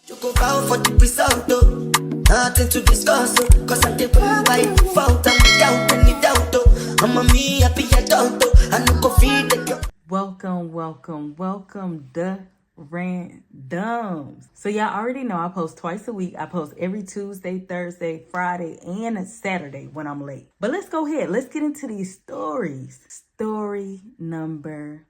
You go bow for the result, though. Nothing to discuss, oh. Cause I did by default and without any doubt, though. I'm a me happy adult, though. I no go feed the girl. Welcome, the randoms. So y'all already know I post twice a week. I post every Tuesday, Thursday, Friday, and Saturday when I'm late. But let's go ahead. Let's get into these stories. Story number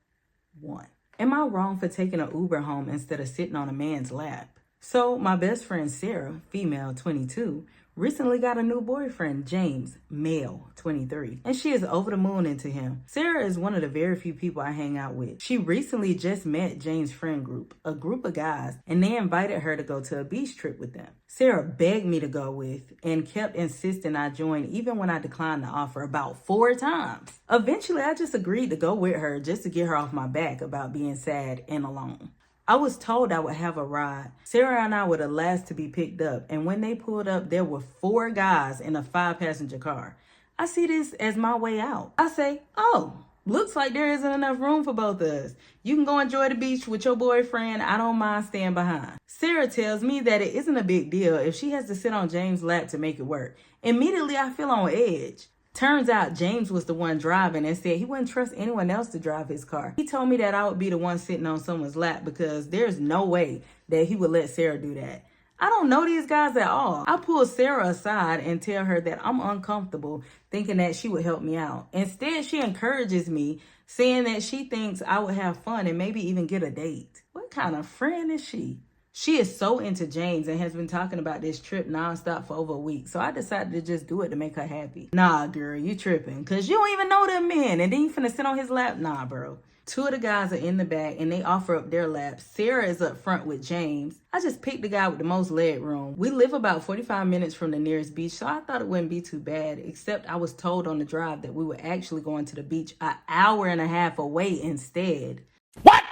1. Am I wrong for taking an Uber home instead of sitting on a man's lap? So my best friend Sarah, female 22, recently got a new boyfriend, James, male 23, and she is over the moon into him. Sarah is one of the very few people I hang out with. She recently just met James' friend group, a group of guys, and they invited her to go to a beach trip with them. Sarah begged me to go with and kept insisting I join even when I declined the offer about 4 times. Eventually, I just agreed to go with her just to get her off my back about being sad and alone. I was told I would have a ride. Sarah and I were the last to be picked up, and when they pulled up, there were 4 guys in a 5-passenger car. I see this as my way out. I say, oh, looks like there isn't enough room for both of us. You can go enjoy the beach with your boyfriend. I don't mind staying behind. Sarah tells me that it isn't a big deal if she has to sit on James' lap to make it work. Immediately, I feel on edge. Turns out James was the one driving and said he wouldn't trust anyone else to drive his car. He told me that I would be the one sitting on someone's lap because there's no way that he would let Sarah do that. I don't know these guys at all. I pull Sarah aside and tell her that I'm uncomfortable, thinking that she would help me out. Instead, she encourages me, saying that she thinks I would have fun and maybe even get a date. What kind of friend is she? She is so into James and has been talking about this trip nonstop for over a week. So I decided to just do it to make her happy. Nah, girl, you tripping. Because you don't even know them men. And then you finna sit on his lap? Nah, bro. 2 of the guys are in the back and they offer up their laps. Sarah is up front with James. I just picked the guy with the most leg room. We live about 45 minutes from the nearest beach, so I thought it wouldn't be too bad, except I was told on the drive that we were actually going to the beach an hour and a half away instead. What?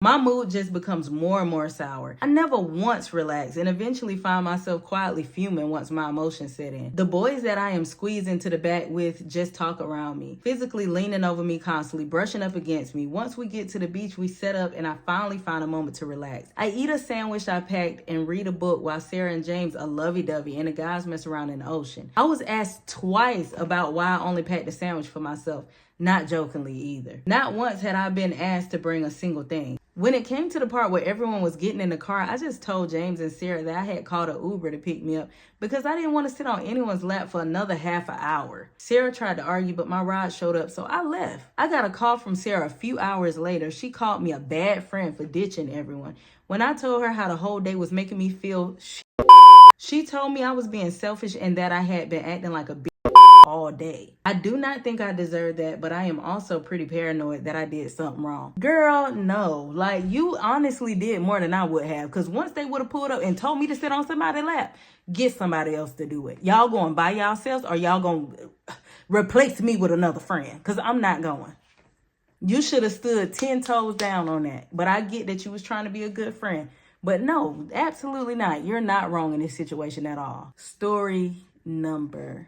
My mood just becomes more and more sour. I never once relax and eventually find myself quietly fuming once my emotions set in. The boys that I am squeezing to the back with just talk around me, physically leaning over me constantly, brushing up against me. Once we get to the beach, we set up and I finally find a moment to relax. I eat a sandwich I packed and read a book while Sarah and James are lovey-dovey and the guys mess around in the ocean. I was asked twice about why I only packed the sandwich for myself. Not jokingly either. Not once had I been asked to bring a single thing. When it came to the part where everyone was getting in the car, I just told James and Sarah that I had called an Uber to pick me up because I didn't want to sit on anyone's lap for another half an hour. Sarah tried to argue, but my ride showed up, so I left. I got a call from Sarah a few hours later. She called me a bad friend for ditching everyone. When I told her how the whole day was making me feel she told me I was being selfish and that I had been acting like a bitch all day. I do not think I deserve that, but I am also pretty paranoid that I did something wrong. Girl, no. Like, you honestly did more than I would have, because once they would have pulled up and told me to sit on somebody's lap, get somebody else to do it. Y'all going by yourselves or y'all going to replace me with another friend? Because I'm not going. You should have stood 10 toes down on that. But I get that you was trying to be a good friend. But no, absolutely not. You're not wrong in this situation at all. Story number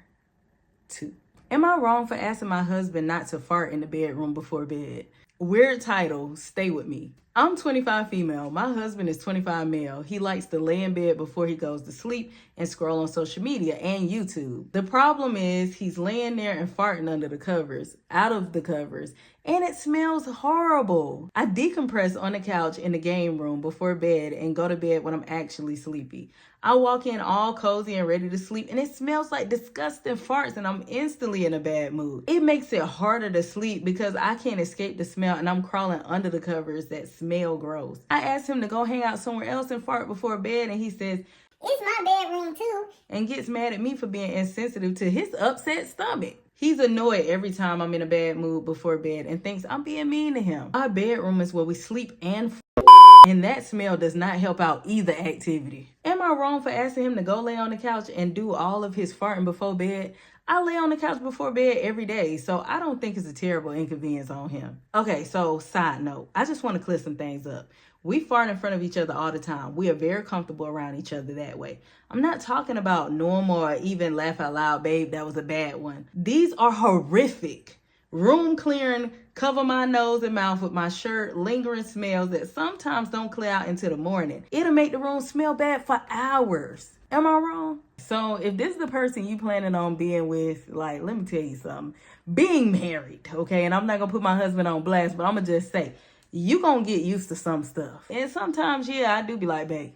2. Am I wrong for asking my husband not to fart in the bedroom before bed? Weird title, stay with me. I'm 25 female. My husband is 25 male. He likes to lay in bed before he goes to sleep and scroll on social media and YouTube. The problem is he's laying there and farting under the covers, out of the covers, and it smells horrible. I decompress on the couch in the game room before bed and go to bed when I'm actually sleepy. I walk in all cozy and ready to sleep and it smells like disgusting farts and I'm instantly in a bad mood. It makes it harder to sleep because I can't escape the smell and I'm crawling under the covers that smell gross. I asked him to go hang out somewhere else and fart before bed and he says, "It's my bedroom too," and gets mad at me for being insensitive to his upset stomach. He's annoyed every time I'm in a bad mood before bed and thinks I'm being mean to him. Our bedroom is where we sleep and that smell does not help out either activity. Am I wrong for asking him to go lay on the couch and do all of his farting before bed? I lay on the couch before bed every day, so I don't think it's a terrible inconvenience on him. Okay, so side note, I just want to clear some things up. We fart in front of each other all the time. We are very comfortable around each other that way. I'm not talking about normal or even laugh out loud, babe, that was a bad one. These are horrific, room clearing, cover my nose and mouth with my shirt, lingering smells that sometimes don't clear out into the morning. It'll make the room smell bad for hours. Am I wrong? So if this is the person you planning on being with, like, let me tell you something. Being married, okay? And I'm not going to put my husband on blast, but I'm going to just say, you going to get used to some stuff. And sometimes, yeah, I do be like, babe,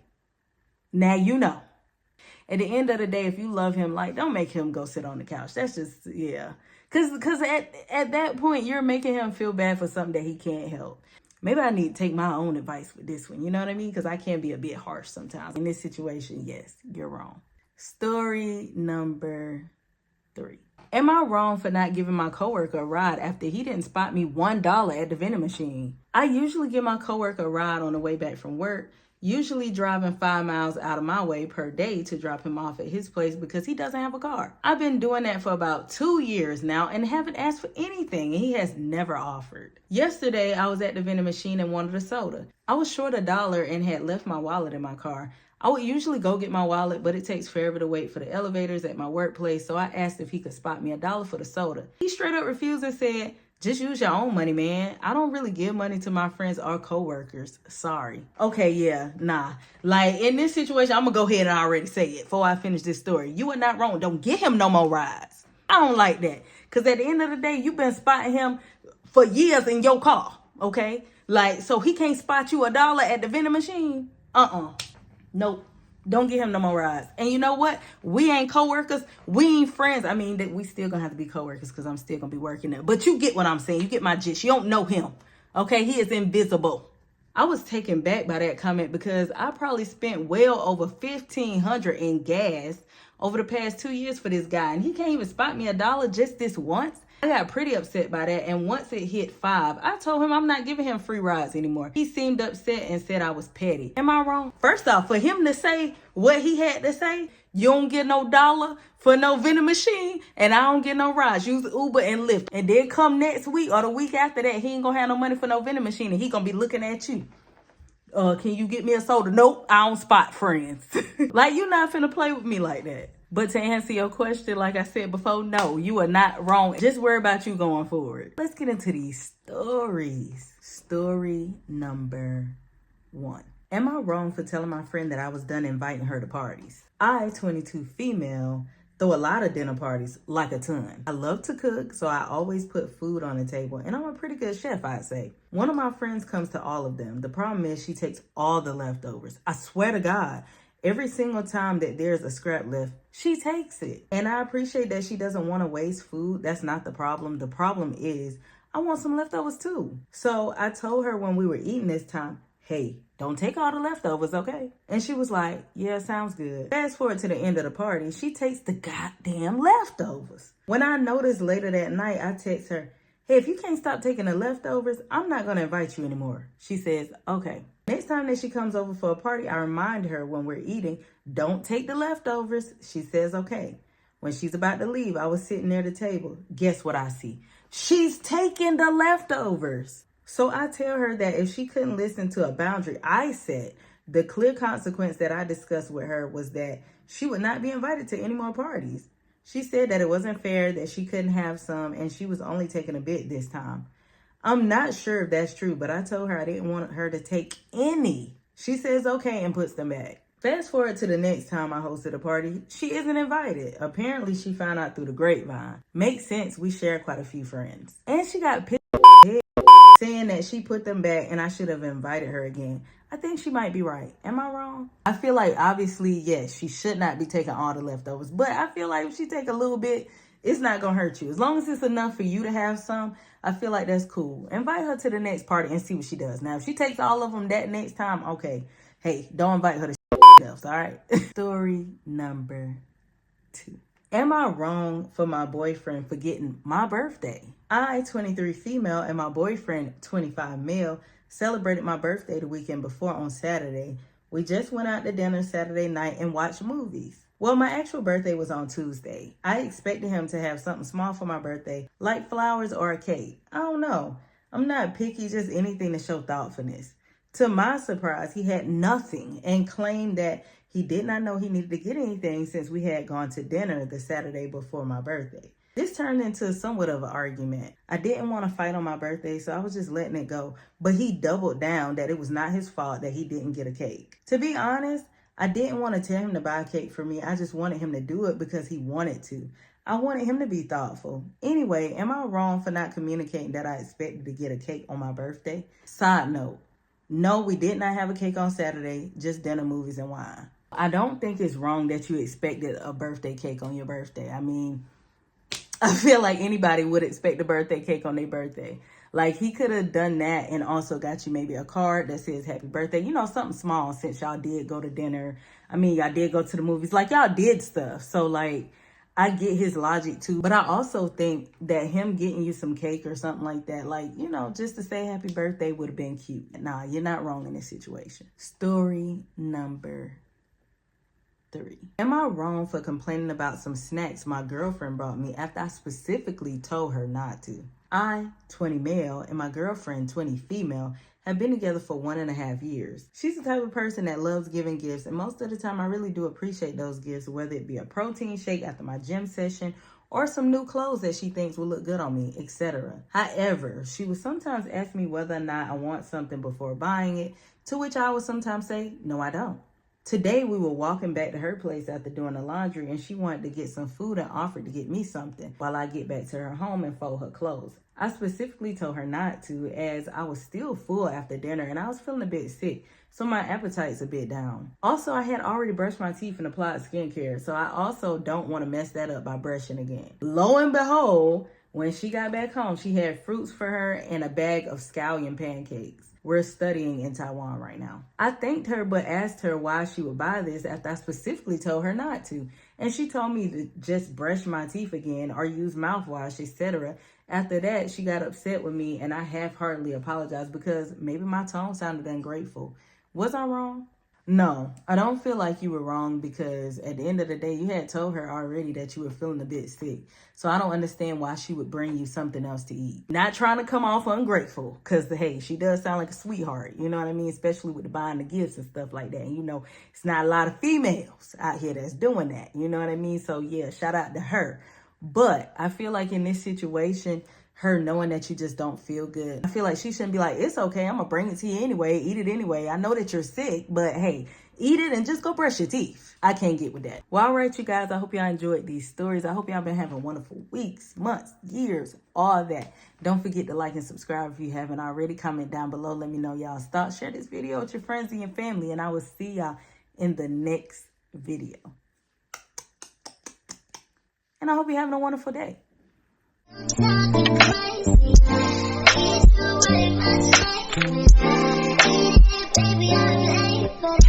now you know. At the end of the day, if you love him, like, don't make him go sit on the couch. That's just, yeah. Because at that point, you're making him feel bad for something that he can't help. Maybe I need to take my own advice with this one. You know what I mean? Because I can be a bit harsh sometimes. In this situation, yes, you're wrong. Story number 3. Am I wrong for not giving my coworker a ride after he didn't spot me $1 at the vending machine? I usually give my coworker a ride on the way back from work, usually driving 5 miles out of my way per day to drop him off at his place because he doesn't have a car. I've been doing that for about 2 years now and haven't asked for anything, and he has never offered. Yesterday, I was at the vending machine and wanted a soda. I was short $1 and had left my wallet in my car. I would usually go get my wallet, but it takes forever to wait for the elevators at my workplace, so I asked if he could spot me $1 for the soda. He straight up refused and said, just use your own money, man. I don't really give money to my friends or coworkers. Sorry. Okay, yeah, nah. Like, in this situation, I'm going to go ahead and already say it before I finish this story. You are not wrong. Don't get him no more rides. I don't like that. Because at the end of the day, you've been spotting him for years in your car, okay? Like, so he can't spot you $1 at the vending machine? Nope. Don't get him no more rides. And you know what? We ain't coworkers. We ain't friends. I mean, that we still gonna have to be coworkers because I'm still gonna be working there. But you get what I'm saying. You get my gist. You don't know him. Okay? He is invisible. I was taken back by that comment because I probably spent well over $1,500 in gas over the past 2 years for this guy. And he can't even spot me $1 just this once. I got pretty upset by that, and once it hit 5, I told him I'm not giving him free rides anymore. He seemed upset and said I was petty. Am I wrong? First off, for him to say what he had to say, you don't get no dollar for no vending machine, and I don't get no rides. Use Uber and Lyft. And then come next week or the week after that, he ain't gonna have no money for no vending machine, and he gonna be looking at you. Can you get me a soda? Nope, I don't spot friends. Like, you not finna play with me like that. But to answer your question, like I said before, no, you are not wrong. Just worry about you going forward. Let's get into these stories. Story number 1. Am I wrong for telling my friend that I was done inviting her to parties? I, 22 female, throw a lot of dinner parties, like a ton. I love to cook, so I always put food on the table, and I'm a pretty good chef, I'd say. One of my friends comes to all of them. The problem is she takes all the leftovers. I swear to God, every single time that there's a scrap left, she takes it. And I appreciate that she doesn't want to waste food. That's not the problem. The problem is I want some leftovers too. So I told her when we were eating this time, hey, don't take all the leftovers, okay? And she was like, yeah, sounds good. Fast forward to the end of the party, she takes the goddamn leftovers. When I noticed later that night, I text her, hey, if you can't stop taking the leftovers, I'm not going to invite you anymore. She says, okay. Next time that she comes over for a party, I remind her when we're eating, don't take the leftovers. She says, okay. When she's about to leave, I was sitting near the table. Guess what I see? She's taking the leftovers. So I tell her that if she couldn't listen to a boundary I set, the clear consequence that I discussed with her was that she would not be invited to any more parties. She said that it wasn't fair, that she couldn't have some, and she was only taking a bit this time. I'm not sure if that's true, but I told her I didn't want her to take any. She says okay and puts them back. Fast forward to the next time I hosted a party, she isn't invited. Apparently she found out through the grapevine. Makes sense, we share quite a few friends. And she got pissed saying that she put them back and I should have invited her again. I think she might be right. Am I wrong? I feel like obviously, yes, she should not be taking all the leftovers, but I feel like if she take a little bit, it's not gonna hurt you. As long as it's enough for you to have some, I feel like that's cool. Invite her to the next party and see what she does. Now, if she takes all of them that next time, okay. Hey, don't invite her to else, all right? Story number 2. Am I wrong for my boyfriend forgetting my birthday? I, 23 female, and my boyfriend, 25 male, celebrated my birthday the weekend before on Saturday. We just went out to dinner Saturday night and watched movies. Well, my actual birthday was on Tuesday. I expected him to have something small for my birthday, like flowers or a cake. I don't know. I'm not picky, just anything to show thoughtfulness. To my surprise, he had nothing and claimed that he did not know he needed to get anything since we had gone to dinner the Saturday before my birthday. This turned into somewhat of an argument. I didn't want to fight on my birthday, so I was just letting it go. But he doubled down that it was not his fault that he didn't get a cake. To be honest, I didn't want to tell him to buy a cake for me. I just wanted him to do it because he wanted to. I wanted him to be thoughtful. Anyway, am I wrong for not communicating that I expected to get a cake on my birthday? Side note, no, we did not have a cake on Saturday, just dinner, movies, and wine. I don't think it's wrong that you expected a birthday cake on your birthday. I mean, I feel like anybody would expect a birthday cake on their birthday. Like, he could have done that and also got you maybe a card that says happy birthday. You know, something small, since y'all did go to dinner. I mean, y'all did go to the movies. Like, y'all did stuff. So, like, I get his logic too. But I also think that him getting you some cake or something like that, like, you know, just to say happy birthday would have been cute. Nah, you're not wrong in this situation. Story number 3. Am I wrong for complaining about some snacks my girlfriend brought me after I specifically told her not to? I, 20 male, and my girlfriend, 20 female, have been together for 1.5 years. She's the type of person that loves giving gifts, and most of the time I really do appreciate those gifts, whether it be a protein shake after my gym session or some new clothes that she thinks will look good on me, etc. However, she would sometimes ask me whether or not I want something before buying it, to which I would sometimes say, no, I don't. Today, we were walking back to her place after doing the laundry, and she wanted to get some food and offered to get me something while I get back to her home and fold her clothes. I specifically told her not to, as I was still full after dinner and I was feeling a bit sick, so my appetite's a bit down. Also, I had already brushed my teeth and applied skincare, so I also don't want to mess that up by brushing again. Lo and behold, when she got back home, she had fruits for her and a bag of scallion pancakes. We're studying in Taiwan right now. I thanked her but asked her why she would buy this after I specifically told her not to. And she told me to just brush my teeth again or use mouthwash, etc. After that, she got upset with me and I half-heartedly apologized because maybe my tone sounded ungrateful. Was I wrong? No, I don't feel like you were wrong because at the end of the day, you had told her already that you were feeling a bit sick. So I don't understand why she would bring you something else to eat. Not trying to come off ungrateful because, hey, she does sound like a sweetheart. You know what I mean? Especially with the buying the gifts and stuff like that. And, you know, it's not a lot of females out here that's doing that. You know what I mean? So, yeah, shout out to her. But I feel like in this situation, her knowing that you just don't feel good, I feel like she shouldn't be like, it's okay, I'm gonna bring it to you anyway, eat it anyway. I know that you're sick, but hey, eat it and just go brush your teeth. I can't get with that. Well, all right, you guys, I hope y'all enjoyed these stories. I hope y'all been having wonderful weeks, months, years, all that. Don't forget to like and subscribe if you haven't already. Comment down below, let me know y'all's thoughts. Share this video with your friends and your family, and I will see y'all in the next video. And I hope you're having a wonderful day. Baby, I'm late, but